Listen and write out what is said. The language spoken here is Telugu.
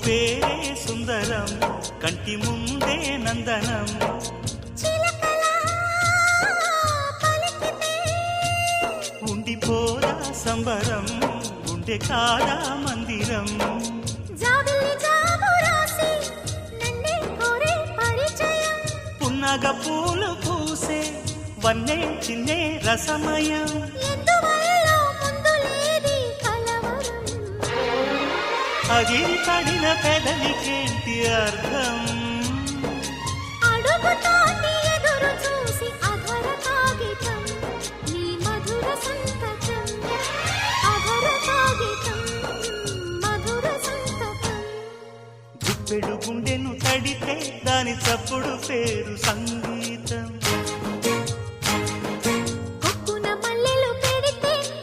పేరే సుందరం కంటి ముందే నందనం ఉండిపోదా సంబరం గుండె కాదా మందిరం పున్నగ పూలు పూసే వన్నే చిన్నే రసమయం అగిరి పడిన పెదవికేంటి అర్థం అడుగుతాని